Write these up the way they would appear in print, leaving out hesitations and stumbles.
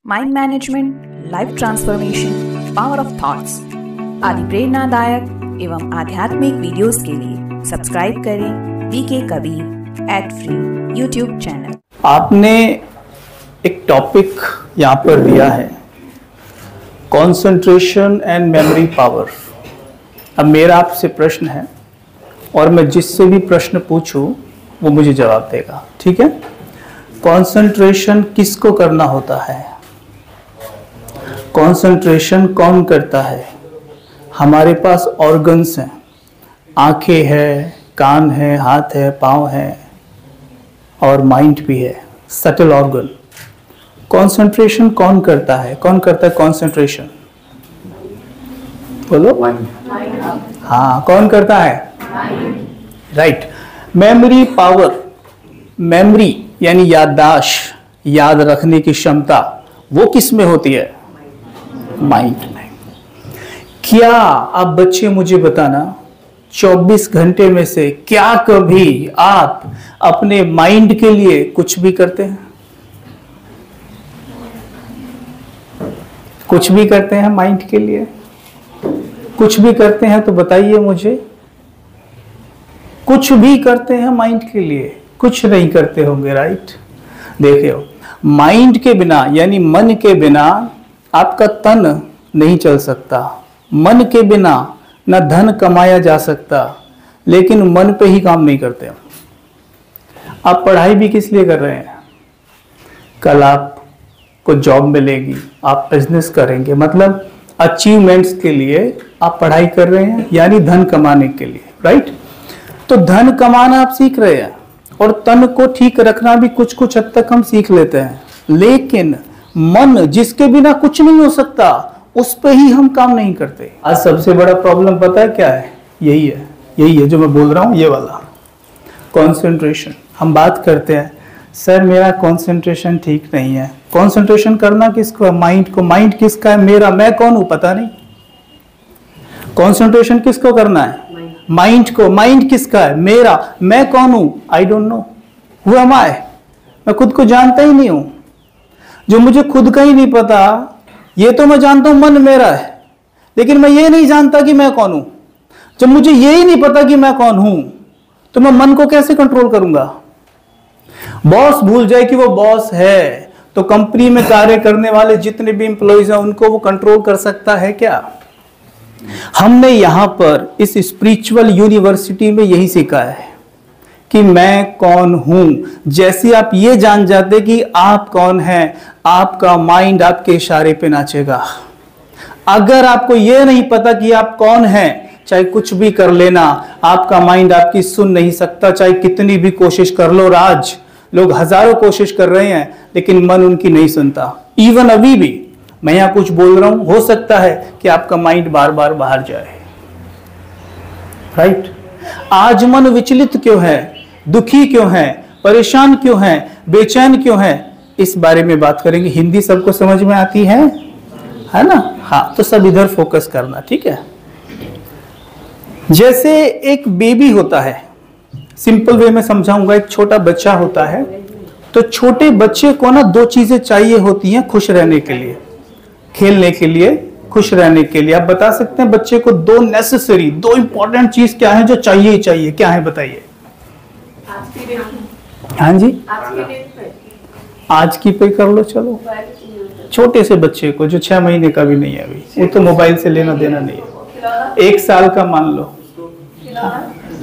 Mind management, life transformation, power of thoughts आदि प्रेरणादायक एवं आध्यात्मिक वीडियोस के लिए सब्सक्राइब करें VK Kabir @free YouTube channel. आपने एक टॉपिक यहाँ पर दिया है, कंसंट्रेशन एंड मेमोरी पावर। अब मेरा आपसे प्रश्न है और मैं जिससे भी प्रश्न पूछूं वो मुझे जवाब देगा, ठीक है? कंसंट्रेशन किसको करना होता है? कंसंट्रेशन कौन करता है? हमारे पास ऑर्गन्स हैं, आंखें हैं, कान है, हाथ है, पाँव है और माइंड भी है, सटल ऑर्गन। कंसंट्रेशन कौन करता है? कौन करता है कंसंट्रेशन? बोलो। हाँ, कौन करता है? राइट। मेमोरी पावर, मेमोरी यानी याददाश्त, याद रखने की क्षमता, वो किस में होती है? माइंड में। क्या आप बच्चे मुझे बताना, 24 घंटे में से क्या कभी आप अपने माइंड के लिए कुछ भी करते हैं? कुछ भी करते हैं माइंड के लिए? कुछ भी करते हैं तो बताइए मुझे। कुछ भी करते हैं माइंड के लिए? कुछ नहीं करते होंगे, राइट? देखिए, माइंड के बिना यानी मन के बिना आपका तन नहीं चल सकता। मन के बिना ना धन कमाया जा सकता, लेकिन मन पे ही काम नहीं करते। आप पढ़ाई भी किस लिए कर रहे हैं? कल आपको जॉब मिलेगी, आप बिजनेस करेंगे, मतलब अचीवमेंट्स के लिए आप पढ़ाई कर रहे हैं, यानी धन कमाने के लिए, राइट? तो धन कमाना आप सीख रहे हैं और तन को ठीक रखना भी कुछ कुछ हद तक हम सीख लेते हैं, लेकिन मन जिसके बिना कुछ नहीं हो सकता, उस पे ही हम काम नहीं करते। आज सबसे बड़ा प्रॉब्लम पता है क्या है? यही है जो मैं बोल रहा हूं, ये वाला कंसंट्रेशन। हम बात करते हैं, सर मेरा कंसंट्रेशन ठीक नहीं है। कंसंट्रेशन करना किसको है? माइंड को। माइंड किसका है? मेरा। मैं कौन हूं पता नहीं। कंसंट्रेशन किसको करना है? माइंड को। माइंड किसका है? मेरा। मैं कौन हूं? I don't know who am I. मैं खुद को जानता ही नहीं हूं। जो मुझे खुद का ही नहीं पता, ये तो मैं जानता हूं मन मेरा है, लेकिन मैं ये नहीं जानता कि मैं कौन हूं। जब मुझे ये ही नहीं पता कि मैं कौन हूं, तो मैं मन को कैसे कंट्रोल करूंगा? बॉस भूल जाए कि वो बॉस है, तो कंपनी में कार्य करने वाले जितने भी एम्प्लॉइज हैं उनको वो कंट्रोल कर सकता है क्या? हमने यहां पर इस स्पिरिचुअल यूनिवर्सिटी में यही सीखा है कि मैं कौन हूं। जैसे आप ये जान जाते कि आप कौन हैं, आपका माइंड आपके इशारे पे नाचेगा। अगर आपको ये नहीं पता कि आप कौन हैं, चाहे कुछ भी कर लेना, आपका माइंड आपकी सुन नहीं सकता, चाहे कितनी भी कोशिश कर लो। राज लोग हजारों कोशिश कर रहे हैं, लेकिन मन उनकी नहीं सुनता। इवन अभी भी मैं यहां कुछ बोल रहा हूं, हो सकता है कि आपका माइंड बार बार बाहर जाए, राइट? आज मन विचलित क्यों है? दुखी क्यों है? परेशान क्यों है? बेचैन क्यों है? इस बारे में बात करेंगे। हिंदी सबको समझ में आती है ना? हाँ, तो सब इधर फोकस करना, ठीक है? जैसे एक बेबी होता है, सिंपल वे में समझाऊंगा। एक छोटा बच्चा होता है, तो छोटे बच्चे को ना दो चीजें चाहिए होती हैं खुश रहने के लिए, खेलने के लिए, खुश रहने के लिए। आप बता सकते हैं बच्चे को दो नेसेसरी, दो इंपॉर्टेंट चीज क्या है जो चाहिए ही चाहिए? क्या है बताइए? हाँ जी, आज की पे कर लो। चलो, छोटे से बच्चे को जो 6 महीने का भी नहीं है अभी, वो तो मोबाइल से लेना देना नहीं है। 1 साल का मान लो,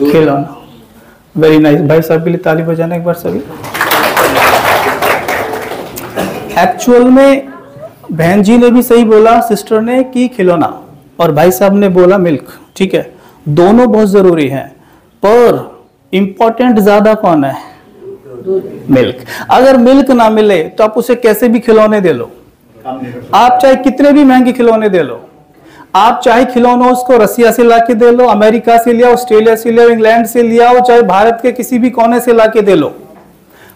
खिलौना। Very nice. भाई साहब के लिए ताली बजाना एक बार सभी। एक्चुअल में बहन जी ने भी सही बोला, सिस्टर ने, कि खिलौना, और भाई साहब ने बोला मिल्क, ठीक है? दोनों बहुत जरूरी हैं, पर इंपॉर्टेंट ज्यादा कौन है? मिल्क। अगर मिल्क ना मिले तो आप उसे कैसे भी खिलौने दे लो, आप चाहे कितने भी महंगे खिलौने दे लो, आप चाहे खिलौनों उसको रसिया से लाके दे लो, अमेरिका से लिया, ऑस्ट्रेलिया से लिया, इंग्लैंड से लिया हो, चाहे भारत के किसी भी कोने से लाके दे लो,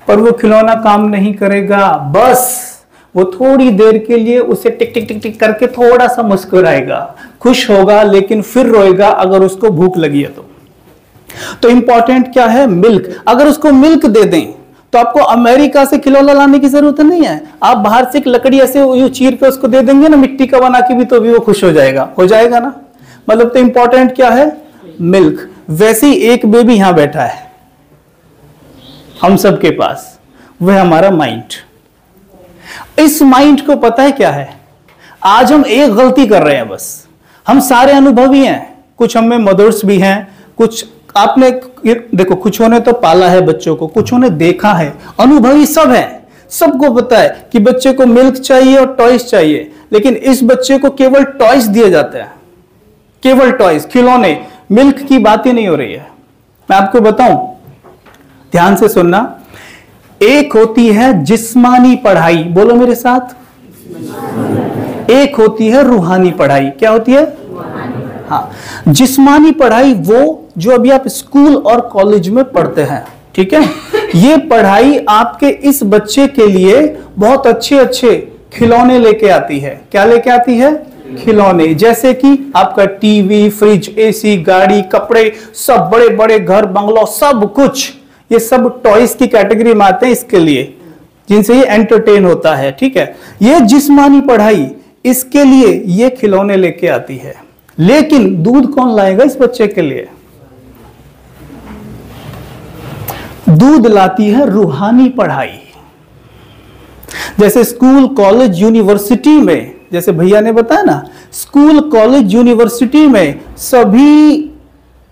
पर वो खिलौना काम नहीं करेगा। बस वो थोड़ी देर के लिए उसे टिक टिक टिक टिक करके थोड़ा सा मुस्कुराएगा, खुश होगा, लेकिन फिर रोएगा अगर उसको भूख लगी है तो। इंपॉर्टेंट क्या है? मिल्क। अगर उसको मिल्क दे दें तो आपको अमेरिका से खिलौना लाने की जरूरत नहीं है। आप बाहर से एक लकड़ी ऐसे यूं चीर के उसको दे देंगे ना, मिट्टी का बना के भी, तो भी वो खुश हो जाएगा ना। मतलब तो इंपॉर्टेंट क्या है? मिल्क। वैसे ही एक बेबी यहां बैठा है हम सबके पास, वह हमारा माइंड। इस माइंड को पता है क्या है? आज हम एक गलती कर रहे हैं बस। हम सारे अनुभवी हैं, कुछ हम में मदर्स भी हैं, कुछ आपने देखो, कुछ ने तो पाला है बच्चों को, कुछ ने देखा है, अनुभवी सब है। सबको पता है कि बच्चे को मिल्क चाहिए और टॉयज चाहिए, लेकिन इस बच्चे को केवल टॉयज दिए जाते हैं, केवल टॉयज, खिलौने। मिल्क की बात ही नहीं हो रही है। मैं आपको बताऊं, ध्यान से सुनना। एक होती है जिस्मानी पढ़ाई, बोलो मेरे साथ। एक होती है रूहानी पढ़ाई। क्या होती है? हाँ, जिस्मानी पढ़ाई वो जो अभी आप स्कूल और कॉलेज में पढ़ते हैं, ठीक है। ये पढ़ाई आपके इस बच्चे के लिए बहुत अच्छे अच्छे खिलौने लेके आती है। क्या लेके आती है? खिलौने। जैसे कि आपका टीवी, फ्रिज, एसी, गाड़ी, कपड़े, सब बड़े बड़े घर, बंगलो, सब कुछ, ये सब टॉयज की कैटेगरी में आते हैं इसके लिए, जिनसे ये एंटरटेन होता है, ठीक है। ये जिस्मानी पढ़ाई, इसके लिए ये खिलौने लेके आती है। लेकिन दूध कौन लाएगा इस बच्चे के लिए? दूध लाती है रूहानी पढ़ाई। जैसे स्कूल, कॉलेज, यूनिवर्सिटी में, जैसे भैया ने बताया ना, स्कूल, कॉलेज, यूनिवर्सिटी में सभी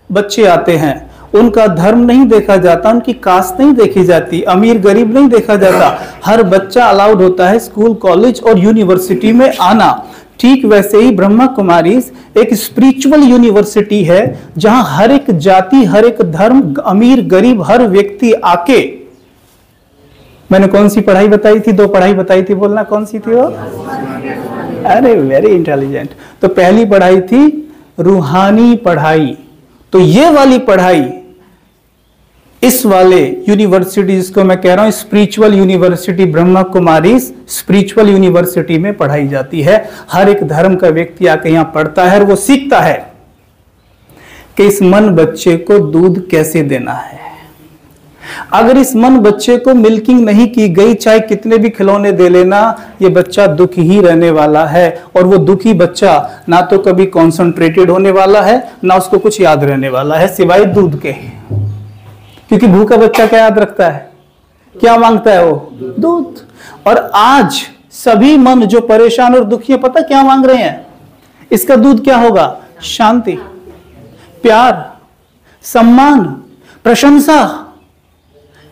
बच्चे आते हैं। उनका धर्म नहीं देखा जाता, उनकी कास्ट नहीं देखी जाती, अमीर गरीब नहीं देखा जाता। हर बच्चा अलाउड होता है स्कूल, कॉलेज और यूनिवर्सिटी में आना। ठीक वैसे ही ब्रह्मा कुमारीज एक स्पिरिचुअल यूनिवर्सिटी है, जहां हर एक जाति, हर एक धर्म, अमीर गरीब, हर व्यक्ति आके, मैंने कौन सी पढ़ाई बताई थी? 2 पढ़ाई बताई थी, बोलना कौन सी थी वो? अरे वेरी इंटेलिजेंट। तो पहली पढ़ाई थी रूहानी पढ़ाई। तो ये वाली पढ़ाई इस वाले यूनिवर्सिटी, जिसको मैं कह रहा हूं spiritual university, Brahma Kumari spiritual university में पढ़ाई जाती है। हर एक धर्म का व्यक्ति आके यहां पढ़ता है और वो सीखता है कि इस मन बच्चे को दूध कैसे देना है। अगर इस मन बच्चे को मिल्किंग नहीं की गई, चाहे कितने भी खिलौने दे लेना, ये बच्चा दुखी ही रहने वाला है। और वो दुखी बच्चा ना तो कभी कॉन्सेंट्रेटेड होने वाला है, ना उसको कुछ याद रहने वाला है सिवाय दूध के। क्योंकि भूखा बच्चा क्या याद रखता है? क्या मांगता है वो? दूध। और आज सभी मन जो परेशान और दुखी है, पता क्या मांग रहे हैं? इसका दूध क्या होगा? शांति, प्यार, सम्मान, प्रशंसा,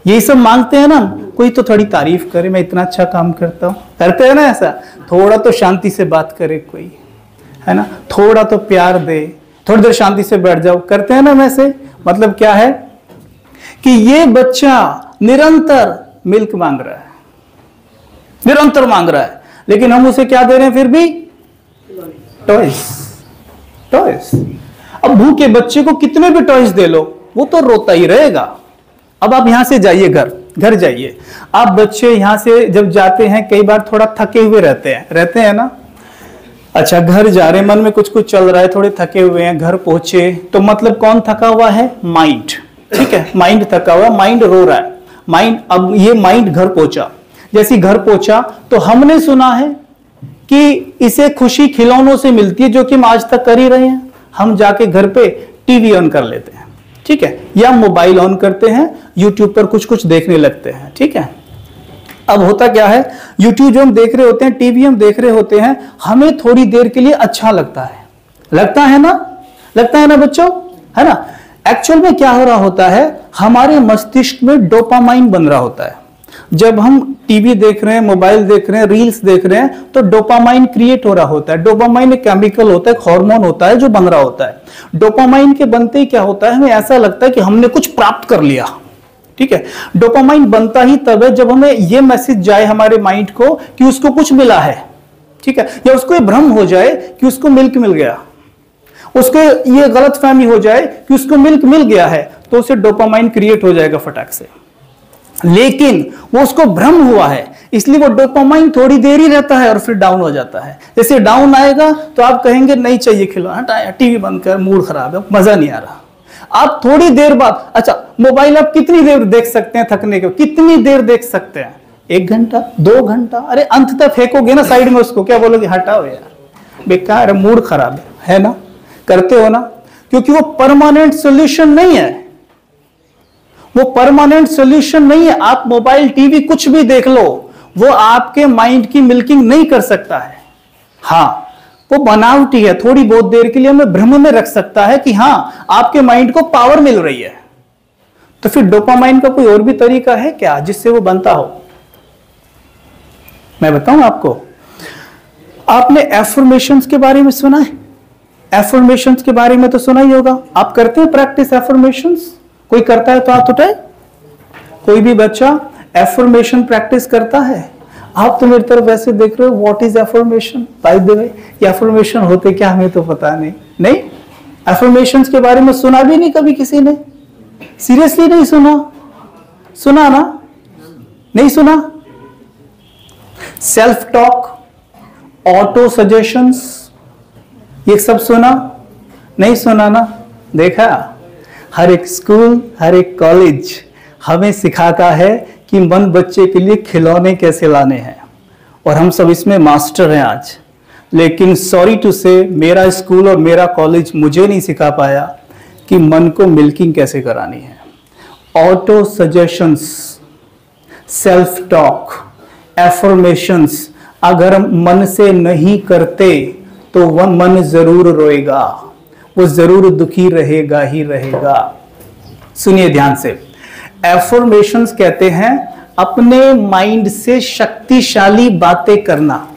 यही सब मांगते हैं ना। कोई तो थोड़ी तारीफ करे, मैं इतना अच्छा काम करता हूं, करते हैं ना ऐसा। थोड़ा तो शांति से बात करे कोई, है ना, थोड़ा तो प्यार दे, थोड़ी देर शांति से बैठ जाओ, करते हैं ना वैसे। मतलब क्या है कि ये बच्चा निरंतर मिल्क मांग रहा है, निरंतर मांग रहा है, लेकिन हम उसे क्या दे रहे हैं फिर भी? Toys, toys. अब भूखे बच्चे को कितने भी टॉयज दे लो, वो तो रोता ही रहेगा। अब आप यहां से जाइए, घर जाइए। आप बच्चे यहां से जब जाते हैं, कई बार थोड़ा थके हुए रहते हैं ना। अच्छा, घर जा रहे, मन में कुछ कुछ चल रहा है, थोड़े थके हुए हैं, घर पहुंचे तो मतलब कौन थका हुआ है? माइंड, ठीक है। माइंड थका हुआ, माइंड रो रहा है, माइंड। अब ये माइंड घर पहुंचा, जैसे घर पहुंचा तो हमने सुना है कि इसे खुशी खिलौनों से मिलती है, जो कि हम आज तक कर ही रहे हैं। हम जाके घर पे टीवी ऑन कर लेते हैं, ठीक है, या मोबाइल ऑन करते हैं, यूट्यूब पर कुछ कुछ देखने लगते हैं, ठीक है। अब होता क्या है, यूट्यूब जो हम देख रहे होते हैं, टीवी हम देख रहे होते हैं, हमें थोड़ी देर के लिए अच्छा लगता है, लगता है ना बच्चों, है ना। एक्चुअल में क्या हो रहा होता है, हमारे मस्तिष्क में डोपामाइन बन रहा होता है। जब हम टीवी देख रहे हैं, मोबाइल देख रहे हैं, रील्स देख रहे हैं, तो डोपामाइन क्रिएट हो रहा होता है। डोपामाइन एक केमिकल होता है, एक हार्मोन होता है जो बन रहा होता है। डोपामाइन के बनते ही क्या होता है, हमें ऐसा लगता है कि हमने कुछ प्राप्त कर लिया, ठीक है। डोपामाइन बनता ही तब है जब हमें यह मैसेज जाए हमारे माइंड को कि उसको कुछ मिला है, ठीक है, या उसको ये भ्रम हो जाए कि उसको मिल्क मिल गया, उसको ये गलतफहमी हो जाए कि उसको मिल्क मिल गया है, तो उसे डोपामाइन क्रिएट हो जाएगा फटाक से। लेकिन वो उसको भ्रम हुआ है, इसलिए वो डोपामाइन थोड़ी देर ही रहता है और फिर डाउन हो जाता है। जैसे डाउन आएगा तो आप कहेंगे नहीं चाहिए खिलौना, टीवी बंद कर, मूड खराब है, मजा नहीं आ रहा। आप थोड़ी देर बाद, अच्छा मोबाइल आप कितनी देर देख सकते हैं थकने के? कितनी देर देख सकते हैं? 1 घंटा, 2 घंटा? अरे अंततः फेंकोगे ना साइड में उसको, क्या बोलोगे? हटाओ यार, बेकार है, मूड खराब है ना? करते हो ना? क्योंकि वो परमानेंट सॉल्यूशन नहीं है, वो परमानेंट सॉल्यूशन नहीं है। आप मोबाइल, टीवी कुछ भी देख लो, वो आपके माइंड की मिल्किंग नहीं कर सकता है। हाँ, वो बनावटी है, थोड़ी बहुत देर के लिए हमें भ्रम में रख सकता है कि हाँ आपके माइंड को पावर मिल रही है। तो फिर डोपामाइन का कोई और भी तरीका है क्या जिससे वो बनता हो? मैं बताऊं आपको। आपने एफर्मेशंस के बारे में सुना है? एफर्मेशंस के बारे में तो सुना ही होगा। आप करते हैं प्रैक्टिस एफर्मेशंस? कोई करता है तो हाथ उठाए। कोई भी बच्चा एफर्मेशन प्रैक्टिस करता है? आप तो मेरी तरफ ऐसे देख रहे हो, what is affirmation? By the way, ये एफर्मेशन होते क्या हमें तो पता नहीं। नहीं, एफर्मेशंस के बारे में सुना भी नहीं कभी किसी ने? सीरियसली नहीं सुना? सुना ना? नहीं सुना? सेल्फ टॉक, ऑटो सजेशंस, ये सब सुना? नहीं सुना ना? देखा, हर एक स्कूल, हर एक कॉलेज हमें सिखाता है कि मन बच्चे के लिए खिलौने कैसे लाने हैं, और हम सब इसमें मास्टर हैं आज। लेकिन सॉरी टू से, मेरा स्कूल और मेरा कॉलेज मुझे नहीं सिखा पाया कि मन को मिल्किंग कैसे करानी है। Auto suggestions, self talk, affirmations अगर हम मन से नहीं करते तो वह मन जरूर रोएगा, वो जरूर दुखी रहेगा ही रहेगा। सुनिए ध्यान से, एफर्मेशंस कहते हैं अपने माइंड से शक्तिशाली बातें करना।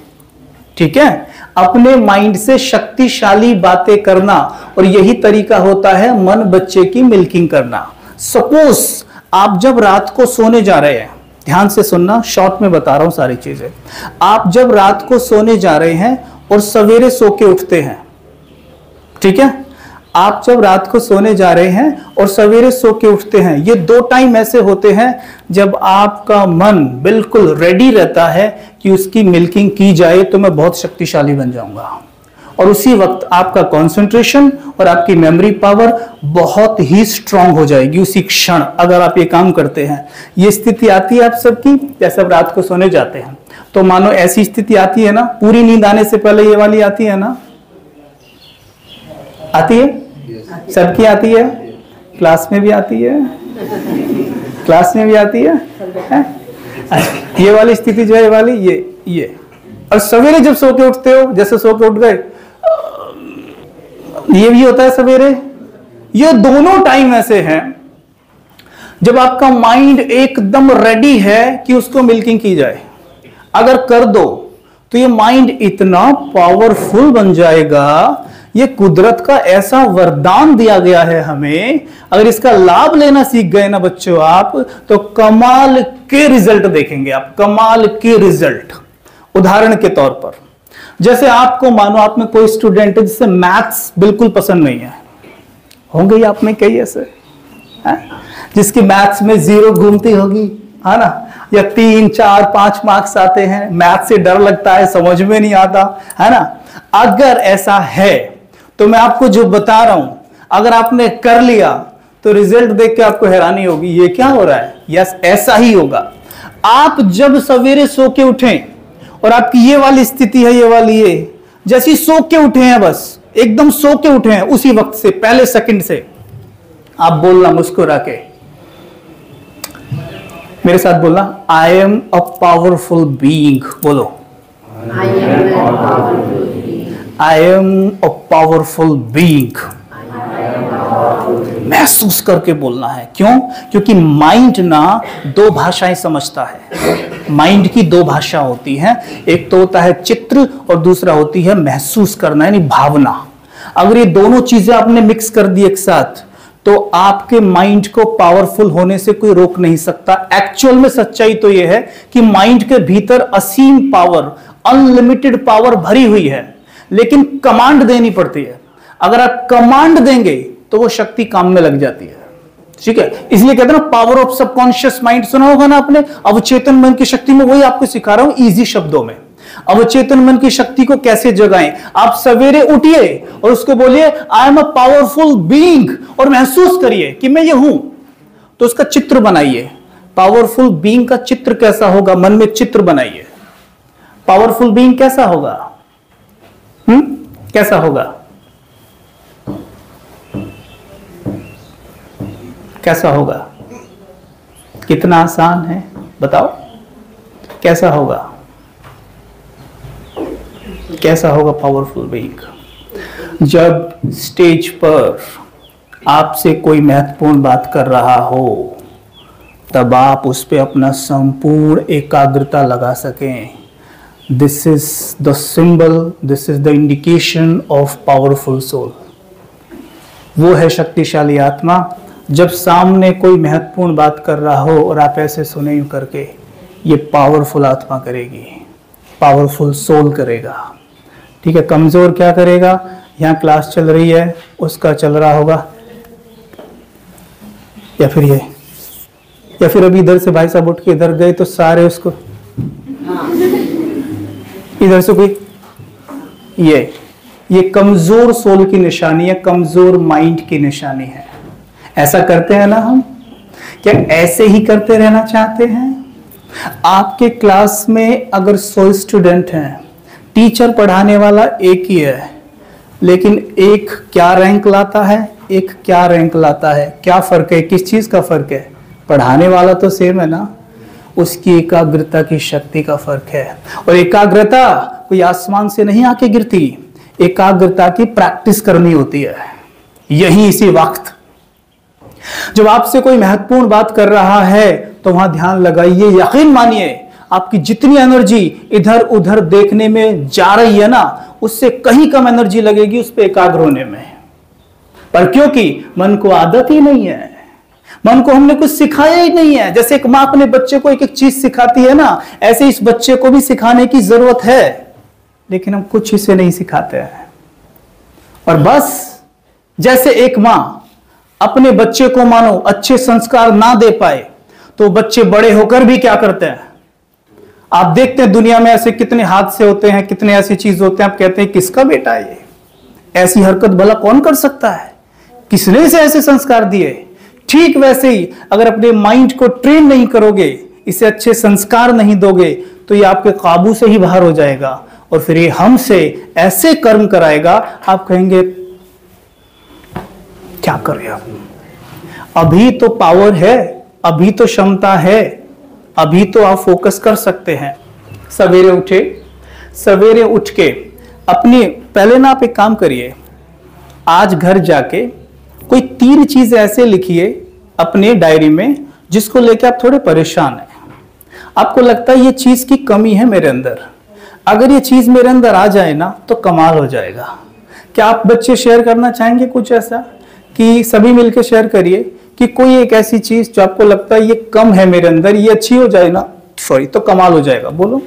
ठीक है, अपने माइंड से शक्तिशाली बातें करना, और यही तरीका होता है मन बच्चे की मिल्किंग करना। सपोज आप जब रात को सोने जा रहे हैं, ध्यान से सुनना, शॉर्ट में बता रहा हूं सारी चीजें। आप जब रात को सोने जा रहे हैं और सवेरे सो के उठते हैं, ठीक है, आप जब रात को सोने जा रहे हैं और सवेरे सो के उठते हैं, ये 2 टाइम ऐसे होते हैं जब आपका मन बिल्कुल रेडी रहता है कि उसकी मिल्किंग की जाए तो मैं बहुत शक्तिशाली बन जाऊंगा, और उसी वक्त आपका कंसंट्रेशन और आपकी मेमोरी पावर बहुत ही स्ट्रांग हो जाएगी उसी क्षण, अगर आप ये काम करते हैं। ये स्थिति आती है आप सबकी, जैसे आप रात को सोने जाते हैं तो मानो ऐसी स्थिति आती है ना, पूरी नींद आने से पहले ये वाली आती है ना? आती है? सबकी आती है? क्लास में भी आती है? क्लास में भी आती है? ये वाली स्थिति जो है, ये वाली, ये और सवेरे जब सो के उठते हो, जैसे सो के उठ गए, ये भी होता है सवेरे। ये दोनों टाइम ऐसे हैं जब आपका माइंड एकदम रेडी है कि उसको मिल्किंग की जाए। अगर कर दो तो ये माइंड इतना पावरफुल बन जाएगा, ये कुदरत का ऐसा वरदान दिया गया है हमें। अगर इसका लाभ लेना सीख गए ना बच्चों आप, तो कमाल के रिजल्ट देखेंगे आप, कमाल के रिजल्ट। उदाहरण के तौर पर, जैसे आपको मानो आप में कोई स्टूडेंट है जिसे मैथ्स बिल्कुल पसंद नहीं है, होंगे ही आप में कई ऐसे है? जिसकी मैथ्स में 0 घूमती होगी, है ना, या 3, 4, 5 मार्क्स आते हैं, मैथ से डर लगता है, समझ में नहीं आता, है ना। अगर ऐसा है तो मैं आपको जो बता रहा हूं, अगर आपने कर लिया तो रिजल्ट देख के आपको हैरानी होगी, ये क्या हो रहा है। यस, ऐसा ही होगा। आप जब सवेरे सो के उठें और आपकी ये वाली स्थिति है, ये वाली, ये जैसी सो के उठे हैं, बस एकदम सो के उठे हैं, उसी वक्त से पहले सेकंड से आप बोलना मुस्कुरा के, मेरे साथ बोलना, I am a powerful being. बोलो, I am a powerful being. महसूस करके बोलना है। क्यों? क्योंकि माइंड ना 2 भाषाएं समझता है। माइंड की 2 भाषा होती हैं, एक तो होता है चित्र और दूसरा होती है महसूस करना, यानी भावना। अगर ये दोनों चीजें आपने मिक्स कर दी एक साथ, तो आपके माइंड को पावरफुल होने से कोई रोक नहीं सकता। एक्चुअल में सच्चाई तो यह है कि माइंड के भीतर असीम पावर, अनलिमिटेड पावर भरी हुई है, लेकिन कमांड देनी पड़ती है। अगर आप कमांड देंगे तो वो शक्ति काम में लग जाती है। ठीक है, इसलिए कहते हैं ना, पावर ऑफ सबकॉन्शियस माइंड सुना होगा ना आपने, अवचेतन मन की शक्ति में। वही आपको सिखा रहा हूं इजी शब्दों में। अवचेतन मन की शक्ति को कैसे जगाएं? आप सवेरे उठिए और उसको बोलिए, आई एम अ पावरफुल बीइंग, और महसूस करिए कि मैं ये हूं। तो उसका चित्र बनाइए। पावरफुल बीइंग का चित्र कैसा होगा, मन में चित्र बनाइए। पावरफुल बीइंग कैसा होगा? कैसा होगा? कैसा होगा? कितना आसान है बताओ, कैसा होगा? कैसा होगा पावरफुल बीइंग? जब स्टेज पर आपसे कोई महत्वपूर्ण बात कर रहा हो तब आप उस पर अपना संपूर्ण एकाग्रता लगा सकें। This is the symbol, this is the indication of powerful soul. वो है शक्तिशाली आत्मा। जब सामने कोई महत्वपूर्ण बात कर रहा हो और आप ऐसे सुने यूं करके, ये पावरफुल आत्मा करेगी, पावरफुल सोल करेगा। ठीक है, कमजोर क्या करेगा? यहाँ क्लास चल रही है, उसका चल रहा होगा, या फिर ये, या फिर अभी इधर से भाई साहब उठ के इधर गए तो सारे उसको, इधर से कोई, ये कमजोर सोल की निशानी है, कमजोर माइंड की निशानी है। ऐसा करते हैं ना हम? क्या ऐसे ही करते रहना चाहते हैं? आपके क्लास में अगर 100 स्टूडेंट हैं, टीचर पढ़ाने वाला एक ही है, लेकिन एक क्या रैंक लाता है, एक क्या रैंक लाता है। क्या फर्क है? किस चीज का फर्क है? पढ़ाने वाला तो सेम है ना, उसकी एकाग्रता की शक्ति का फर्क है। और एकाग्रता कोई आसमान से नहीं आके गिरती, एकाग्रता की प्रैक्टिस करनी होती है। यही इसी वक्त जब आपसे कोई महत्वपूर्ण बात कर रहा है तो वहां ध्यान लगाइए। यकीन मानिए आपकी जितनी एनर्जी इधर उधर देखने में जा रही है ना, उससे कहीं कम एनर्जी लगेगी उस पर एकाग्र होने में। पर क्योंकि मन को आदत ही नहीं है, मन को हमने कुछ सिखाया ही नहीं है। जैसे एक मां अपने बच्चे को एक एक चीज सिखाती है ना, ऐसे इस बच्चे को भी सिखाने की जरूरत है, लेकिन हम कुछ इसे नहीं सिखाते हैं। और बस जैसे एक मां अपने बच्चे को मानो अच्छे संस्कार ना दे पाए तो बच्चे बड़े होकर भी क्या करते हैं? आप देखते हैं दुनिया में ऐसे कितने हादसे होते हैं, कितने ऐसी चीज होते हैं, आप कहते हैं किसका बेटा है ये, ऐसी हरकत भला कौन कर सकता है, किसने इसे ऐसे संस्कार दिए। ठीक वैसे ही अगर अपने माइंड को ट्रेन नहीं करोगे, इसे अच्छे संस्कार नहीं दोगे, तो ये आपके काबू से ही बाहर हो जाएगा और फिर ये हमसे ऐसे कर्म कराएगा, आप कहेंगे क्या कर रहे आप? अभी तो पावर है, अभी तो क्षमता है, अभी तो आप फोकस कर सकते हैं। सवेरे उठे, सवेरे उठ के अपनी, पहले ना आप एक काम करिए, आज घर जाके कोई 3 चीजें ऐसे लिखिए अपने डायरी में जिसको लेके आप थोड़े परेशान हैं। आपको लगता है ये चीज की कमी है मेरे अंदर, अगर ये चीज मेरे अंदर आ जाए ना तो कमाल हो जाएगा। क्या आप बच्चे शेयर करना चाहेंगे कुछ ऐसा कि सभी मिलकर शेयर करिए कि कोई एक ऐसी चीज जो आपको लगता है ये कम है मेरे अंदर, ये अच्छी हो जाए ना, सॉरी, तो कमाल हो जाएगा। बोलो,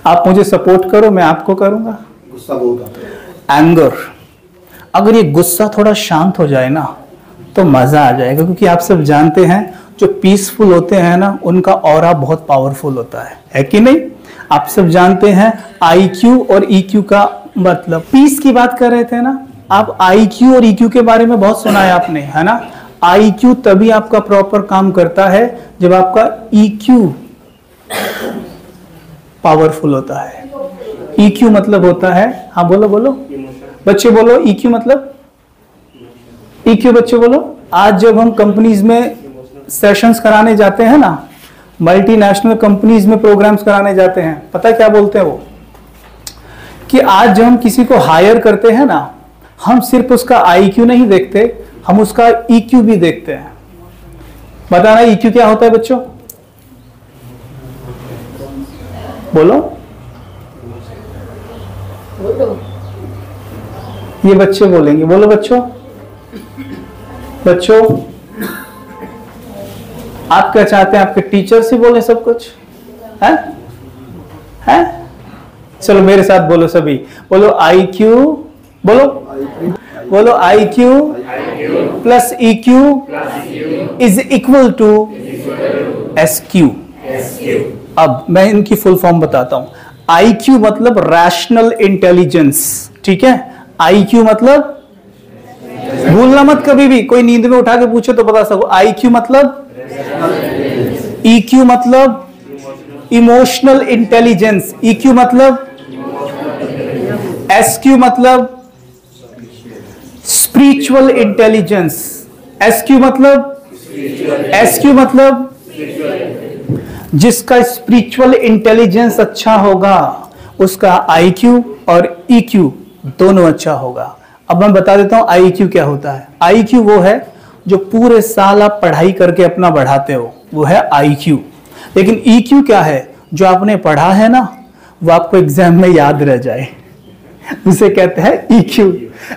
आप मुझे सपोर्ट करो, मैं आपको करूंगा। गुस्सा बहुत आता है। एंगर, अगर ये गुस्सा थोड़ा शांत हो जाए ना तो मजा आ जाएगा, क्योंकि आप सब जानते हैं जो पीसफुल होते हैं ना उनका ऑरा बहुत पावरफुल होता है कि नहीं? आप सब जानते हैं IQ और EQ का मतलब, पीस की बात कर रहे थे ना आप, IQ और EQ के बारे में बहुत सुना है आपने, है ना? IQ तभी आपका प्रॉपर काम करता है जब आपका EQ पावरफुल होता है। EQ मतलब होता है, हाँ बोलो बोलो बच्चे बोलो, EQ मतलब, EQ बच्चे बोलो। आज जब हम कंपनीज में सेशंस कराने जाते हैं ना, मल्टीनेशनल कंपनीज में प्रोग्राम्स कराने जाते हैं, पता है क्या बोलते हैं वो? कि आज जब हम किसी को हायर करते हैं ना, हम सिर्फ उसका IQ नहीं देखते, हम उसका EQ भी देखते हैं। बताना EQ क्या होता है बच्चों? बोलो, ये बच्चे बोलेंगे, बोलो बच्चों। बच्चों आप क्या चाहते हैं, आपके टीचर से बोले सब कुछ है? है? चलो मेरे साथ बोलो सभी, बोलो IQ, बोलो बोलो IQ plus EQ is equal to SQ। अब मैं इनकी फुल फॉर्म बताता हूं। IQ मतलब रैशनल इंटेलिजेंस, ठीक है? IQ मतलब भूलना मत कभी भी। कोई नींद में उठा के पूछे तो बता सको। IQ मतलब, EQ मतलब इमोशनल इंटेलिजेंस, EQ मतलब, SQ मतलब स्पिरिचुअल इंटेलिजेंस, SQ मतलब जिसका स्पिरिचुअल इंटेलिजेंस अच्छा होगा उसका IQ और EQ दोनों अच्छा होगा। अब मैं बता देता हूं IQ क्या होता है। IQ वो है जो पूरे साल आप पढ़ाई करके अपना बढ़ाते हो, वो है IQ। लेकिन EQ क्या है? जो आपने पढ़ा है ना वो आपको एग्जाम में याद रह जाए, उसे कहते हैं EQ।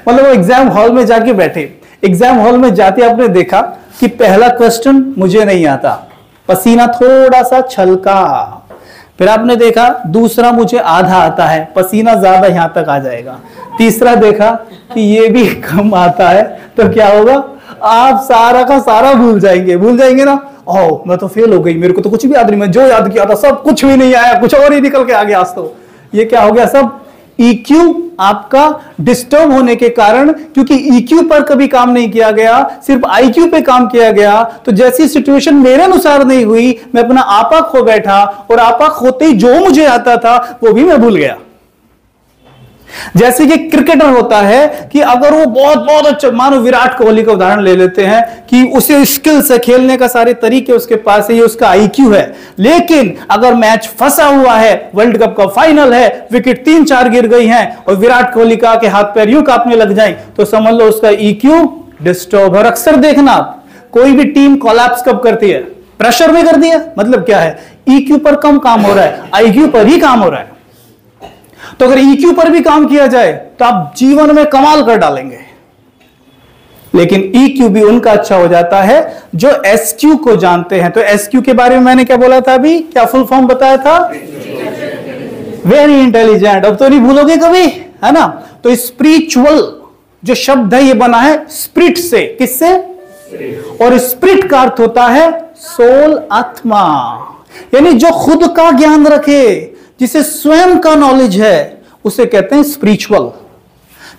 मतलब वो एग्जाम हॉल में जाके बैठे, एग्जाम हॉल में जाते आपने देखा कि पहला क्वेश्चन मुझे नहीं आता, पसीना थोड़ा सा छलका। फिर आपने देखा दूसरा मुझे आधा आता है, पसीना ज्यादा यहां तक आ जाएगा। तीसरा देखा कि ये भी कम आता है, तो क्या होगा? आप सारा का सारा भूल जाएंगे ना। ओह मैं तो फेल हो गई, मेरे को तो कुछ भी याद नहीं, मैं जो याद किया था सब कुछ भी नहीं आया, कुछ और ही निकल के आ गया आज तो। ये क्या हो गया? सब EQ आपका डिस्टर्ब होने के कारण, क्योंकि EQ पर कभी काम नहीं किया गया, सिर्फ IQ पे काम किया गया। तो जैसी सिचुएशन मेरे अनुसार नहीं हुई, मैं अपना आपा खो बैठा, और आपा खोते ही जो मुझे आता था वो भी मैं भूल गया। जैसे कि क्रिकेटर होता है कि अगर वो बहुत अच्छा, मानो विराट कोहली का उदाहरण ले लेते हैं कि उसे स्किल्स है, खेलने का सारे तरीके उसके पास है, ये उसका IQ है। लेकिन अगर मैच फंसा हुआ है, वर्ल्ड कप का फाइनल है, विकेट 3-4 गिर गई हैं और विराट कोहली का के हाथ पैर यूं कांपने लग जाए, तो समझ लो उसका EQ डिस्टर्ब है। और अक्सर देखना आप, कोई भी टीम कोलैप्स कब करती है? प्रेशर में कर दिया। मतलब क्या है? EQ पर कम काम हो रहा है, IQ पर ही काम हो रहा है। तो अगर EQ पर भी काम किया जाए तो आप जीवन में कमाल कर डालेंगे। लेकिन EQ भी उनका अच्छा हो जाता है जो SQ को जानते हैं। तो SQ के बारे में मैंने क्या बोला था अभी? क्या फुल फॉर्म बताया था? Very intelligent. अब तो नहीं भूलोगे कभी, है ना? तो स्पिरिचुअल जो शब्द है ये बना है स्पिरिट से। किससे? और स्पिरिट का अर्थ होता है सोल, आत्मा। यानी जो खुद का ज्ञान रखे, जिसे स्वयं का नॉलेज है, उसे कहते हैं स्पिरिचुअल।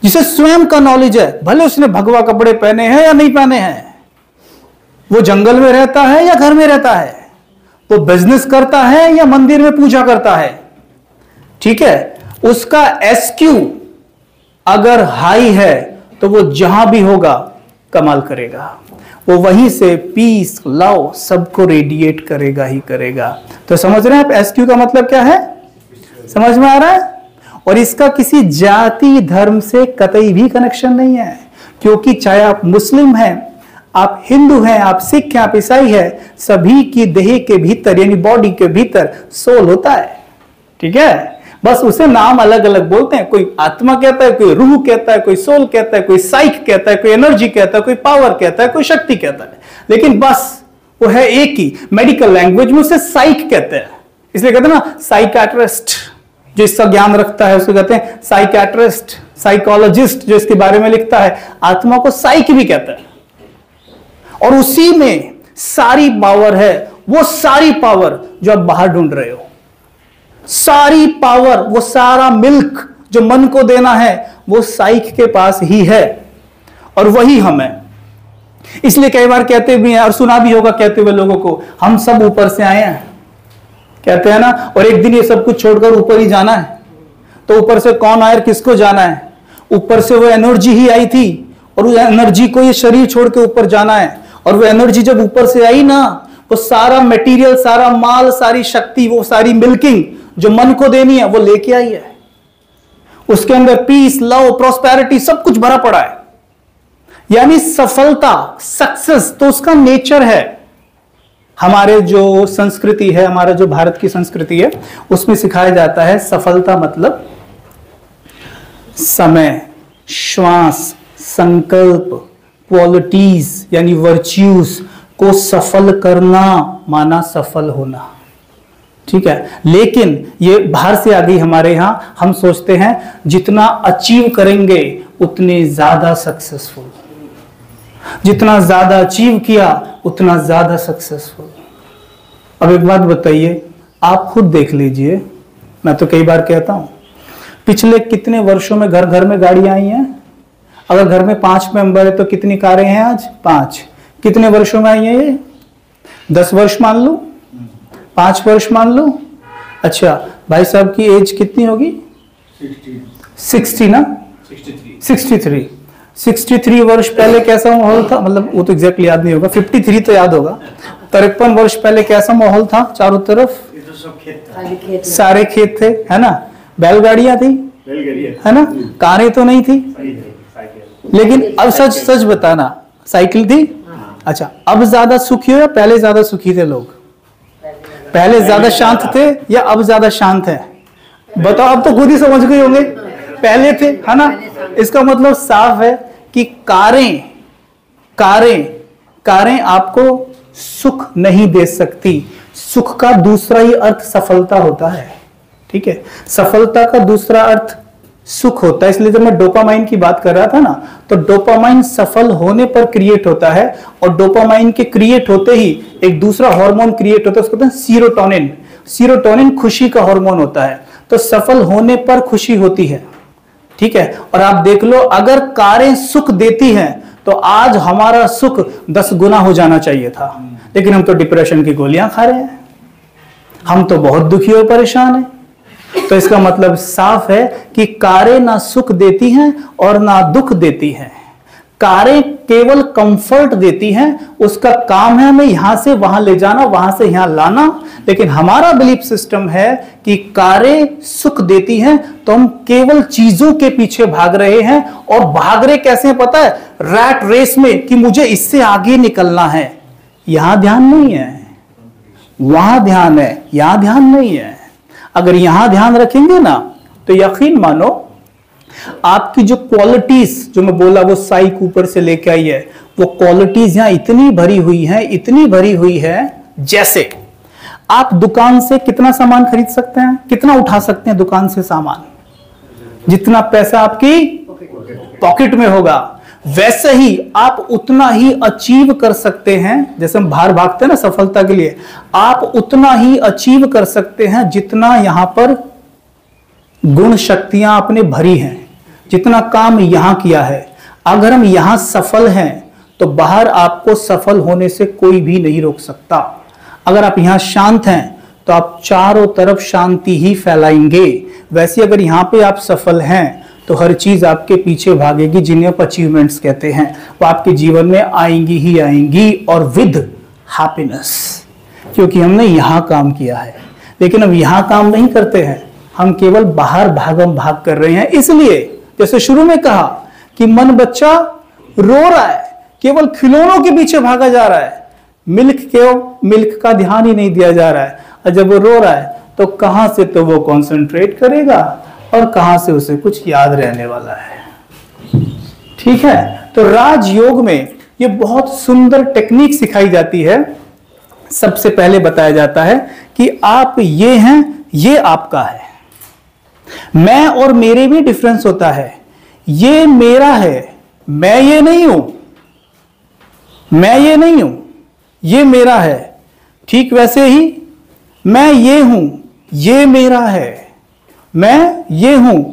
जिसे स्वयं का नॉलेज है, भले उसने भगवा कपड़े पहने हैं या नहीं पहने हैं, वो जंगल में रहता है या घर में रहता है, वो बिजनेस करता है या मंदिर में पूजा करता है, ठीक है, उसका SQ अगर हाई है तो वो जहां भी होगा कमाल करेगा। वो वहीं से पीस, लव सबको रेडिएट करेगा ही करेगा। तो समझ रहे हैं आप SQ का मतलब क्या है? समझ में आ रहा है? और इसका किसी जाति धर्म से कतई भी कनेक्शन नहीं है, क्योंकि चाहे आप मुस्लिम हैं, आप हिंदू हैं, आप सिख हैं, आप ईसाई हैं, सभी की देह के भीतर यानी बॉडी के भीतर सोल होता है। ठीक है, बस उसे नाम अलग अलग बोलते हैं। कोई आत्मा कहता है, कोई रूह कहता है, कोई सोल कहता है, कोई साइक कहता है, कोई एनर्जी कहता है, कोई पावर कहता है, कोई शक्ति कहता है, लेकिन बस वो है एक ही। मेडिकल लैंग्वेज में उसे साइक कहते हैं, इसलिए कहते हैं ना साइकियाट्रिस्ट, जो इसका ज्ञान रखता है उसको कहते हैं साइकियाट्रिस्ट। साइकोलॉजिस्ट जो इसके बारे में लिखता है, आत्मा को साइक भी कहता है। और उसी में सारी पावर है, वो सारी पावर जो आप बाहर ढूंढ रहे हो, सारी पावर, वो सारा मिल्क जो मन को देना है, वो साइक के पास ही है, और वही हम है। इसलिए कई बार कहते भी हैं, और सुना भी होगा कहते हुए लोगों को, हम सब ऊपर से आए हैं, कहते हैं ना, और एक दिन ये सब कुछ छोड़कर ऊपर ही जाना है। तो ऊपर से कौन आया, किसको जाना है? ऊपर से वो एनर्जी ही आई थी, और उस एनर्जी को ये शरीर छोड़ के ऊपर जाना है। और वो एनर्जी जब ऊपर से आई ना, वो सारा मटेरियल, सारा माल, सारी शक्ति, वो सारी मिल्किंग जो मन को देनी है, वो लेके आई है। उसके अंदर पीस, लव, प्रॉस्पेरिटी सब कुछ भरा पड़ा है। यानी सफलता, सक्सेस तो उसका नेचर है। हमारे जो संस्कृति है, हमारा जो भारत की संस्कृति है, उसमें सिखाया जाता है सफलता मतलब समय, श्वास, संकल्प, क्वालिटीज यानी वर्च्यूज को सफल करना माना सफल होना। ठीक है, लेकिन ये बाहर से आ गई हमारे यहां। हम सोचते हैं जितना अचीव करेंगे उतने ज्यादा सक्सेसफुल, जितना ज्यादा अचीव किया उतना ज्यादा सक्सेसफुल। अब एक बात बताइए, आप खुद देख लीजिए, मैं तो कई बार कहता हूं, पिछले कितने वर्षों में घर घर में गाड़ियां आई हैं। अगर घर में 5 मेंबर है तो कितनी कारें हैं आज? 5। कितने वर्षों में आई है ये? 10 वर्ष मान लो, 5 वर्ष मान लो। अच्छा, भाई साहब की एज कितनी होगी? 60 ना? 63 वर्ष पहले कैसा माहौल था? मतलब वो तो एग्जैक्टली याद नहीं होगा, 53 तो याद होगा। 53 वर्ष पहले कैसा माहौल था? चारों तरफ सारे खेत थे, है ना? बैलगाड़ियां थी, है ना? कारें तो नहीं थी, लेकिन अब सच बताना, साइकिल थी। अच्छा, अब ज्यादा सुखी हो या पहले ज्यादा सुखी थे लोग? पहले ज्यादा शांत थे या अब ज्यादा शांत है? बताओ, अब तो खुद ही समझ गए होंगे, पहले थे, है ना? इसका मतलब साफ है कि कारें आपको सुख नहीं दे सकती। सुख का दूसरा ही अर्थ सफलता होता है, ठीक है? सफलता का दूसरा अर्थ सुख होता है। इसलिए जब मैं डोपामाइन की बात कर रहा था ना, तो डोपामाइन सफल होने पर क्रिएट होता है, और डोपामाइन के क्रिएट होते ही एक दूसरा हार्मोन क्रिएट होता है, उसको कहते हैं सीरोटोनिन। सीरोटोनिन खुशी का हार्मोन होता है। तो सफल होने पर खुशी होती है, ठीक है? और आप देख लो, अगर कारें सुख देती हैं तो आज हमारा सुख 10 गुना हो जाना चाहिए था, लेकिन हम तो डिप्रेशन की गोलियां खा रहे हैं, हम तो बहुत दुखी और परेशान हैं। तो इसका मतलब साफ है कि कारें ना सुख देती हैं और ना दुख देती हैं। कारें केवल कंफर्ट देती हैं, उसका काम है हमें यहां से वहां ले जाना, वहां से यहां लाना। लेकिन हमारा बिलीफ सिस्टम है कि कारें सुख देती हैं, तो हम केवल चीजों के पीछे भाग रहे हैं। और भाग रहे कैसे हैं पता है? रैट रेस में, कि मुझे इससे आगे निकलना है। यहां ध्यान नहीं है, वहां ध्यान है, यहां ध्यान नहीं है। अगर यहां ध्यान रखेंगे ना, तो यकीन मानो आपकी जो क्वालिटीज, जो मैं बोला वो साइक ऊपर से लेके आई है, वो क्वालिटीज यहां इतनी भरी हुई है। जैसे आप दुकान से कितना सामान खरीद सकते हैं? कितना उठा सकते हैं दुकान से सामान? जितना पैसा आपकी पॉकेट में होगा, वैसे ही आप उतना ही अचीव कर सकते हैं। जैसे हम बाहर भागते हैं ना सफलता के लिए, आप उतना ही अचीव कर सकते हैं जितना यहां पर गुण शक्तियां आपने भरी हैं, जितना काम यहां किया है। अगर हम यहां सफल हैं, तो बाहर आपको सफल होने से कोई भी नहीं रोक सकता। अगर आप यहां शांत हैं, तो आप चारों तरफ शांति ही फैलाएंगे। वैसे अगर यहां पे आप सफल हैं, तो हर चीज आपके पीछे भागेगी, जिन्हें आप अचीवमेंट्स कहते हैं, वो आपके जीवन में आएंगी ही आएंगी, और विद हैप्पीनेस, क्योंकि हमने यहां काम किया है। लेकिन अब यहां काम नहीं करते हैं, हम केवल बाहर भागम भाग कर रहे हैं। इसलिए जैसे शुरू में कहा कि मन बच्चा रो रहा है, केवल खिलौनों के पीछे भागा जा रहा है, मिल्क का ध्यान ही नहीं दिया जा रहा है। और जब वो रो रहा है, तो कहां से तो वो कंसंट्रेट करेगा और कहां से उसे कुछ याद रहने वाला है, ठीक है? तो राजयोग में ये बहुत सुंदर टेक्निक सिखाई जाती है। सबसे पहले बताया जाता है कि आप ये हैं, ये आपका है। मैं और मेरे में डिफरेंस होता है। ये मेरा है, मैं ये नहीं हूं, मैं ये नहीं हूं, ये मेरा है। ठीक वैसे ही मैं ये हूं, ये मेरा है, मैं ये हूं,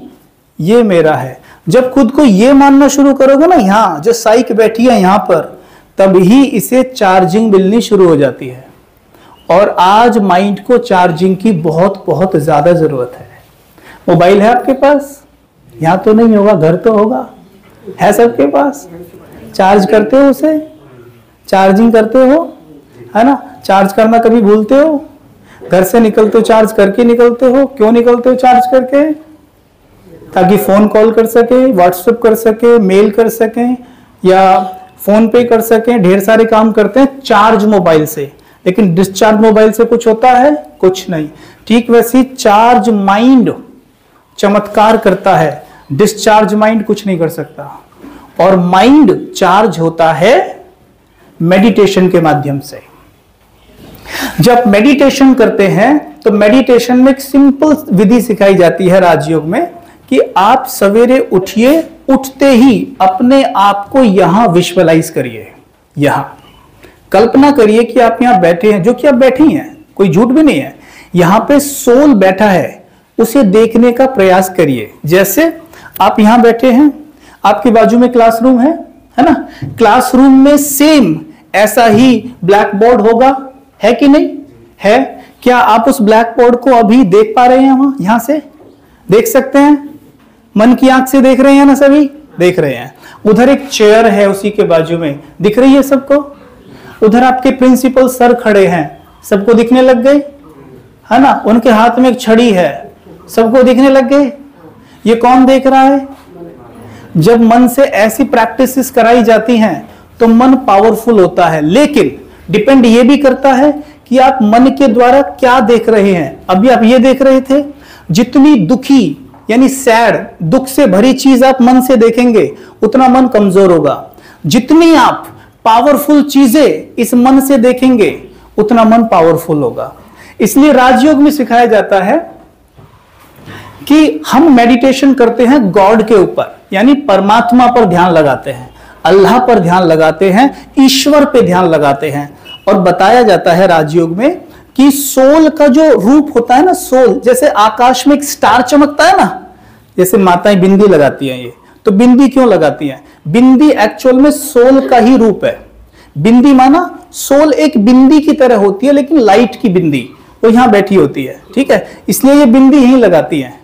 ये मेरा है। जब खुद को ये मानना शुरू करोगे ना, यहां जो साइक बैठी है यहां पर, तभी इसे चार्जिंग मिलनी शुरू हो जाती है। और आज माइंड को चार्जिंग की बहुत बहुत ज्यादा जरूरत है। मोबाइल है आपके पास? यहां तो नहीं होगा, घर तो होगा, है सबके पास। चार्ज करते हो उसे? चार्जिंग करते हो, है ना? चार्ज करना कभी भूलते हो? घर से निकलते हो चार्ज करके निकलते हो। क्यों निकलते हो चार्ज करके? ताकि फोन कॉल कर सके, व्हाट्सएप कर सके, मेल कर सके, या फोन पे कर सके। ढेर सारे काम करते हैं चार्ज मोबाइल से, लेकिन डिस्चार्ज मोबाइल से कुछ होता है? कुछ नहीं। ठीक वैसे चार्ज माइंड चमत्कार करता है, डिस्चार्ज माइंड कुछ नहीं कर सकता। और माइंड चार्ज होता है मेडिटेशन के माध्यम से। जब मेडिटेशन करते हैं, तो मेडिटेशन में एक सिंपल विधि सिखाई जाती है राजयोग में, कि आप सवेरे उठिए, उठते ही अपने आप को यहां विजुअलाइज करिए। यहां कल्पना करिए कि आप यहां बैठे हैं, जो कि आप बैठी हैं, कोई झूठ भी नहीं है। यहां पे सोल बैठा है, उसे देखने का प्रयास करिए। जैसे आप यहां बैठे हैं, आपके बाजू में क्लासरूम है ना? क्लासरूम में सेम ऐसा ही ब्लैक बोर्ड होगा, है कि नहीं है? क्या आप उस ब्लैक बोर्ड को अभी देख पा रहे हैं? वहां यहां से देख सकते हैं, मन की आंख से देख रहे हैं ना? सभी देख रहे हैं। उधर एक चेयर है उसी के बाजू में, दिख रही है सबको? उधर आपके प्रिंसिपल सर खड़े हैं, सबको दिखने लग गए, है ना? उनके हाथ में एक छड़ी है, सबको दिखने लग गए। ये कौन देख रहा है? जब मन से ऐसी प्रैक्टिसेस कराई जाती हैं तो मन पावरफुल होता है, लेकिन डिपेंड ये भी करता है कि आप मन के द्वारा क्या देख रहे हैं। अभी आप ये देख रहे थे, जितनी दुखी यानी सैड, दुख से भरी चीज आप मन से देखेंगे उतना मन कमजोर होगा। जितनी आप पावरफुल चीजें इस मन से देखेंगे उतना मन पावरफुल होगा। इसलिए राजयोग में सिखाया जाता है कि हम मेडिटेशन करते हैं गॉड के ऊपर, यानी परमात्मा पर ध्यान लगाते हैं, अल्लाह पर ध्यान लगाते हैं, ईश्वर पे ध्यान लगाते हैं। और बताया जाता है राजयोग में कि सोल का जो रूप होता है ना, सोल जैसे आकाश में एक स्टार चमकता है ना, जैसे माताएं बिंदी लगाती हैं, ये तो बिंदी क्यों लगाती हैं? बिंदी एक्चुअल में सोल का ही रूप है। बिंदी माना सोल एक बिंदी की तरह होती है, लेकिन लाइट की बिंदी, वो यहां बैठी होती है, ठीक है? इसलिए ये बिंदी यहीं लगाती हैं,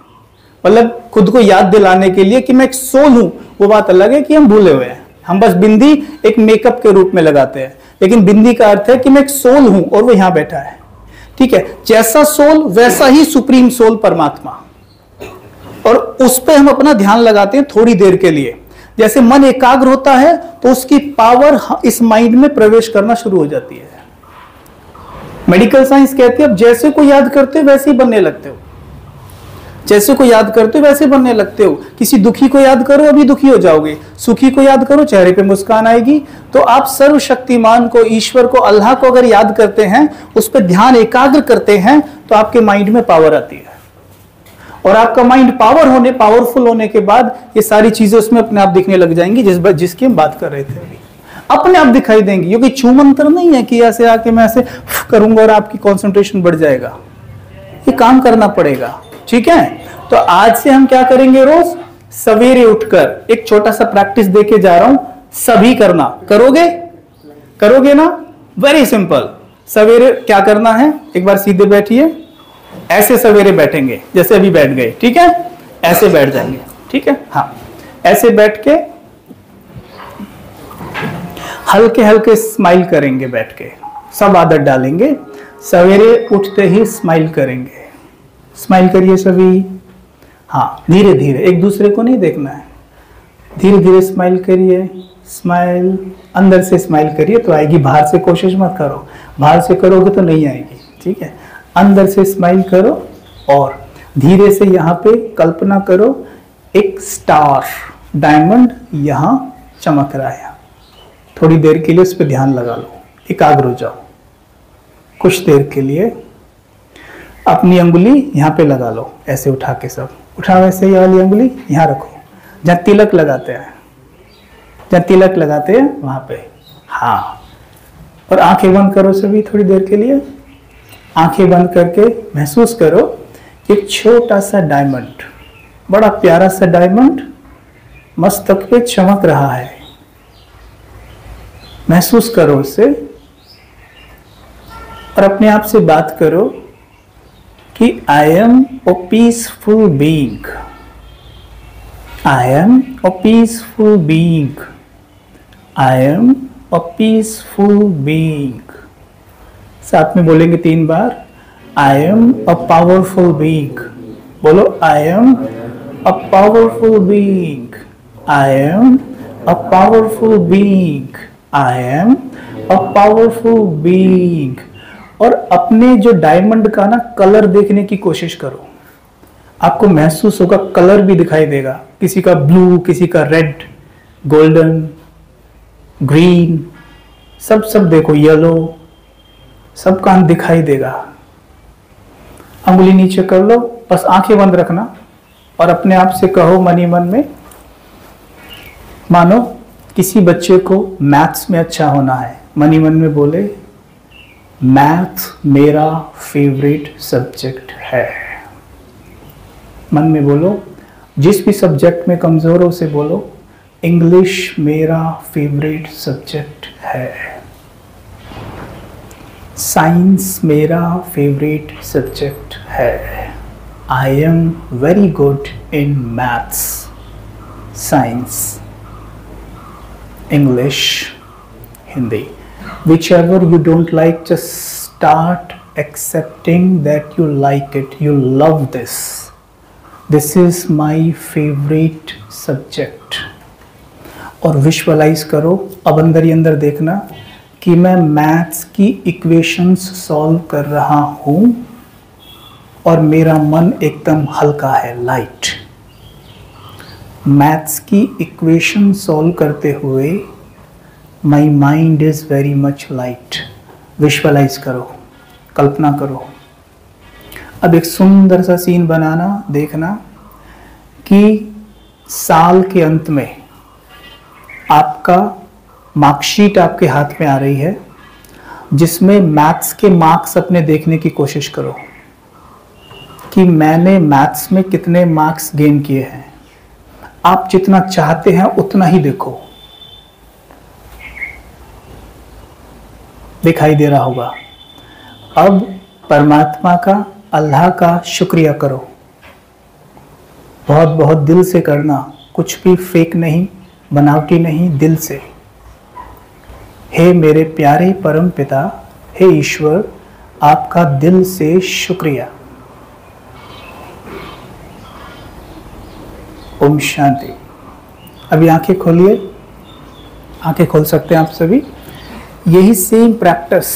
मतलब खुद को याद दिलाने के लिए कि मैं एक सोल हूं। वो बात अलग है कि हम भूले हुए हैं, हम बस बिंदी एक मेकअप के रूप में लगाते हैं, लेकिन बिंदी का अर्थ है कि मैं एक सोल हूं और वो यहां बैठा है, ठीक है? जैसा सोल वैसा ही सुप्रीम सोल परमात्मा, और उस पे हम अपना ध्यान लगाते हैं थोड़ी देर के लिए। जैसे मन एकाग्र होता है तो उसकी पावर इस माइंड में प्रवेश करना शुरू हो जाती है। मेडिकल साइंस कहती है अब जैसे को याद करते हो वैसे ही बनने लगते हो, जैसे को याद करते हो वैसे बनने लगते हो। किसी दुखी को याद करो, अभी दुखी हो जाओगे। सुखी को याद करो, चेहरे पे मुस्कान आएगी। तो आप सर्वशक्तिमान को, ईश्वर को, अल्लाह को अगर याद करते हैं, उस पर ध्यान एकाग्र करते हैं, तो आपके माइंड में पावर आती है। और आपका माइंड पावरफुल होने के बाद ये सारी चीजें उसमें अपने आप दिखने लग जाएंगी, जिसकी हम बात कर रहे थे अभी, अपने आप दिखाई देंगी। क्योंकि छू मंत्र नहीं है कि ऐसे आके मैं ऐसे करूंगा और आपकी कंसंट्रेशन बढ़ जाएगा, ये काम करना पड़ेगा, ठीक है? तो आज से हम क्या करेंगे, रोज सवेरे उठकर एक छोटा सा प्रैक्टिस देके जा रहा हूं, सभी करना। करोगे ना? Very simple. सवेरे क्या करना है, एक बार सीधे बैठिए, ऐसे सवेरे बैठेंगे जैसे अभी बैठ गए, ठीक है? ऐसे बैठ जाएंगे, ठीक है? हाँ, ऐसे बैठ के हल्के हल्के स्माइल करेंगे, बैठ के सब आदत डालेंगे। सवेरे उठते ही स्माइल करेंगे, स्माइल करिए सभी। हाँ, धीरे धीरे, एक दूसरे को नहीं देखना है, धीरे धीरे स्माइल करिए। स्माइल अंदर से स्माइल करिए तो आएगी, बाहर से कोशिश मत करो, बाहर से करोगे तो नहीं आएगी, ठीक है? अंदर से स्माइल करो और धीरे से यहाँ पे कल्पना करो एक स्टार, डायमंड यहां चमक रहा है। थोड़ी देर के लिए उस पर ध्यान लगा लो, एकाग्र हो जाओ। कुछ देर के लिए अपनी अंगुली यहाँ पे लगा लो, ऐसे उठा के, सब उठाओ ऐसे, ये वाली अंगुली यहाँ रखो जहाँ तिलक लगाते हैं, जहाँ तिलक लगाते हैं वहां पे। हाँ, और आंखें बंद करो सभी थोड़ी देर के लिए। आंखें बंद करके महसूस करो एक छोटा सा डायमंड, बड़ा प्यारा सा डायमंड मस्तक पे चमक रहा है। महसूस करो उसे और अपने आप से बात करो कि I am a peaceful being, I am a peaceful being, I am a peaceful being. साथ में बोलेंगे 3 बार, I am a powerful being. बोलो, I am a powerful being, I am a powerful being, I am a powerful being. और अपने जो diamond का ना कलर देखने की कोशिश करो, आपको महसूस होगा कलर भी दिखाई देगा, किसी का ब्लू, किसी का रेड, गोल्डन, ग्रीन, सब देखो, येलो, सबका दिखाई देगा। अंगुली नीचे कर लो, बस आंखें बंद रखना और अपने आप से कहो मन ही मन में, मानो किसी बच्चे को मैथ्स में अच्छा होना है, मन ही मन में बोले मैथ मेरा फेवरेट सब्जेक्ट है। मन में बोलो, जिस भी सब्जेक्ट में कमजोर हो उसे बोलो इंग्लिश मेरा फेवरेट सब्जेक्ट है। साइंस मेरा फेवरेट सब्जेक्ट है। I am very good in maths, science, English, Hindi. Whichever you don't like, just start accepting that you like it, you love this. This is my favorite subject. और visualise करो, अब अंदर ही अंदर देखना कि मैं मैथ्स की इक्वेशंस सॉल्व कर रहा हूं और मेरा मन एकदम हल्का है, लाइट। मैथ्स की इक्वेशन सॉल्व करते हुए my mind is very much light. Visualise करो, कल्पना करो। अब एक सुंदर सा सीन बनाना, देखना कि साल के अंत में आपका मार्कशीट आपके हाथ में आ रही है, जिसमें मैथ्स के मार्क्स अपने देखने की कोशिश करो कि मैंने मैथ्स में कितने मार्क्स गेन किए हैं। आप जितना चाहते हैं उतना ही देखो, दिखाई दे रहा होगा। अब परमात्मा का, अल्लाह का शुक्रिया करो, बहुत बहुत दिल से करना, कुछ भी फेक नहीं, बनावटी नहीं, दिल से। हे मेरे प्यारे परम पिता, हे ईश्वर, आपका दिल से शुक्रिया। ओम शांति। अभी आंखें खोलिए, आंखें खोल सकते हैं आप सभी। यही सेम प्रैक्टिस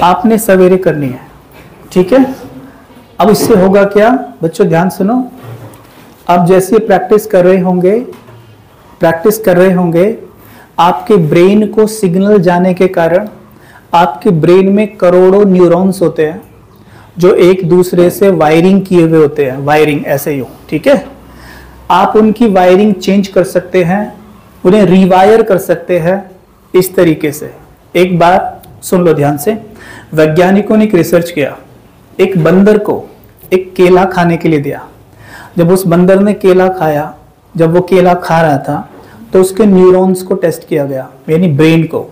आपने सवेरे करनी है, ठीक है। अब इससे होगा क्या बच्चों, ध्यान सुनो। अब जैसे प्रैक्टिस कर रहे होंगे, आपके ब्रेन को सिग्नल जाने के कारण आपके ब्रेन में करोड़ों न्यूरॉन्स होते हैं जो एक दूसरे से वायरिंग किए हुए होते हैं, वायरिंग ऐसे ही हो, ठीक है। आप उनकी वायरिंग चेंज कर सकते हैं, उन्हें रिवायर कर सकते हैं इस तरीके से। एक बार सुन लो ध्यान से। वैज्ञानिकों ने एक रिसर्च किया, एक बंदर को एक केला खाने के लिए दिया। जब उस बंदर ने केला खाया, जब वो केला खा रहा था तो उसके न्यूरॉन्स को टेस्ट किया गया, यानी ब्रेन को।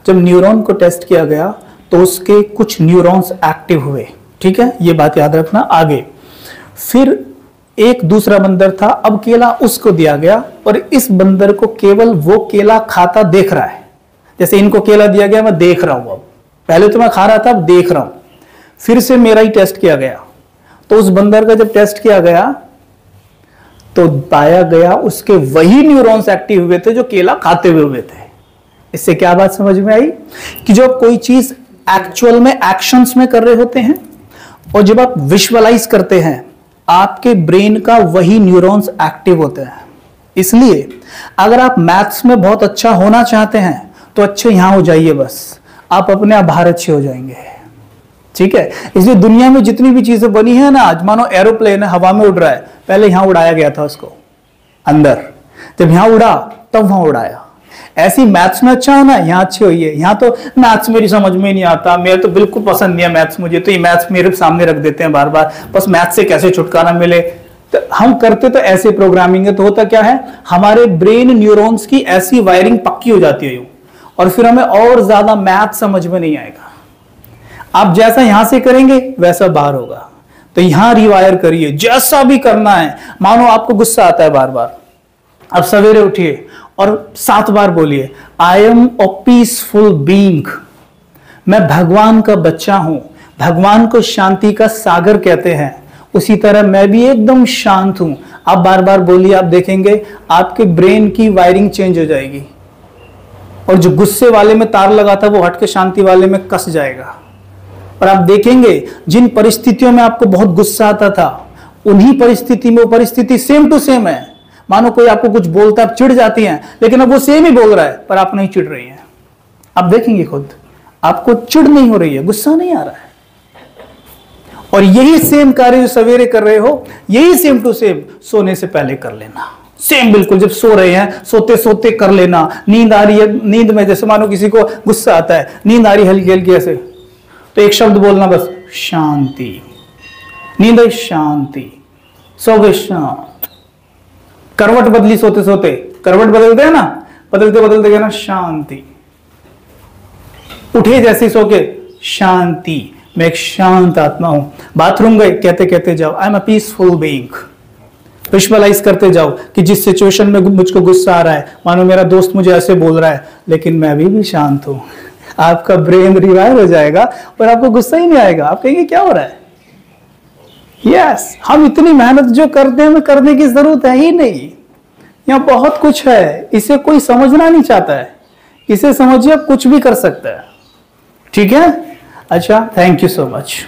जब न्यूरॉन को टेस्ट किया गया तो उसके कुछ न्यूरॉन्स एक्टिव हुए, ठीक है, ये बात याद रखना आगे। फिर एक दूसरा बंदर था, अब केला उसको दिया गया और इस बंदर को केवल वो केला खाता देख रहा है। जैसे इनको केला दिया गया, मैं देख रहा हूं, अब पहले तो मैं खा रहा था, अब देख रहा हूं। फिर से मेरा ही टेस्ट किया गया, तो उस बंदर का जब टेस्ट किया गया तो पाया गया उसके वही न्यूरॉन्स एक्टिव हुए थे जो केला खाते हुए थे। इससे क्या बात समझ में आई कि जो कोई चीज एक्चुअल में एक्शंस में कर रहे होते हैं और जब आप विजुअलाइज करते हैं, आपके ब्रेन का वही न्यूरॉन्स एक्टिव होते हैं। इसलिए अगर आप मैथ्स में बहुत अच्छा होना चाहते हैं तो अच्छे यहां हो जाइए, बस आप अपने आप बाहर अच्छे हो जाएंगे, ठीक है। इसलिए दुनिया में जितनी भी चीजें बनी है ना, आज मानो एरोप्लेन है, हवा में उड़ रहा है, पहले यहां उड़ाया गया था उसको अंदर, जब यहां उड़ा तब वहां उड़ाया। ऐसी मैथ्स में अच्छा होना, यहां अच्छे होइए। यहां तो मैथ्स मेरी समझ में नहीं आता, मेरे तो बिल्कुल पसंद नहीं है मैथ्स, मुझे तो ये मैथ्स मेरे सामने रख देते हैं बार बार, बस मैथ्स से कैसे छुटकारा मिले। तो हम करते तो ऐसे प्रोग्रामिंग है, तो होता क्या है, हमारे ब्रेन न्यूरॉन्स की ऐसी वायरिंग पक्की हो जाती है और फिर हमें और ज्यादा मैथ समझ में नहीं आएगा। आप जैसा यहां से करेंगे वैसा बाहर होगा, तो यहां रिवायर करिए, जैसा भी करना है। मानो आपको गुस्सा आता है बार बार, अब सवेरे उठिए और 7 बार बोलिए, आई एम अ पीसफुल बीइंग। मैं भगवान का बच्चा हूं। भगवान को शांति का सागर कहते हैं, उसी तरह मैं भी एकदम शांत हूं। आप बार बार बोलिए, आप देखेंगे आपके ब्रेन की वायरिंग चेंज हो जाएगी और जो गुस्से वाले में तार लगा था वो हट के शांति वाले में कस जाएगा। और आप देखेंगे जिन परिस्थितियों में आपको बहुत गुस्सा आता था, उन्हीं परिस्थिति में वो परिस्थिति सेम टू सेम है। मानो कोई आपको कुछ बोलता है, आप चिढ़ जाती हैं, लेकिन अब वो सेम ही बोल रहा है पर आप नहीं चिढ़ रही हैं। आप देखेंगे खुद, आपको चिढ़ नहीं हो रही है, गुस्सा नहीं आ रहा है। और यही सेम कार्य जो सवेरे कर रहे हो, यही सेम टू सेम सोने से पहले कर लेना। सेम बिल्कुल, जब सो रहे हैं सोते सोते कर लेना। नींद आ रही है, नींद में जैसे मानो किसी को गुस्सा आता है, नींद आ रही हल्की हल्की ऐसे, तो एक शब्द बोलना बस, शांति। नींद है शांति, सो गए शांत, करवट बदली सोते सोते, करवट बदलते हैं ना, बदलते बदलते कहना शांति। उठे जैसे सो के शांति, मैं एक शांत आत्मा हूं। बाथरूम गए, कहते कहते जाओ I am a peaceful being. Visualise करते जाओ कि जिस सिचुएशन में मुझको गुस्सा आ रहा है, मानो मेरा दोस्त मुझे ऐसे बोल रहा है, लेकिन मैं अभी भी शांत हूं। आपका ब्रेन रिवाइव हो जाएगा और आपको गुस्सा ही नहीं आएगा। आप कहेंगे क्या हो रहा है? यस, हम इतनी मेहनत जो करते हैं हमें करने की जरूरत है ही नहीं। यहाँ बहुत कुछ है, इसे कोई समझना नहीं चाहता है। इसे समझिए, आप कुछ भी कर सकते हैं। ठीक है? अच्छा, थैंक यू सो मच।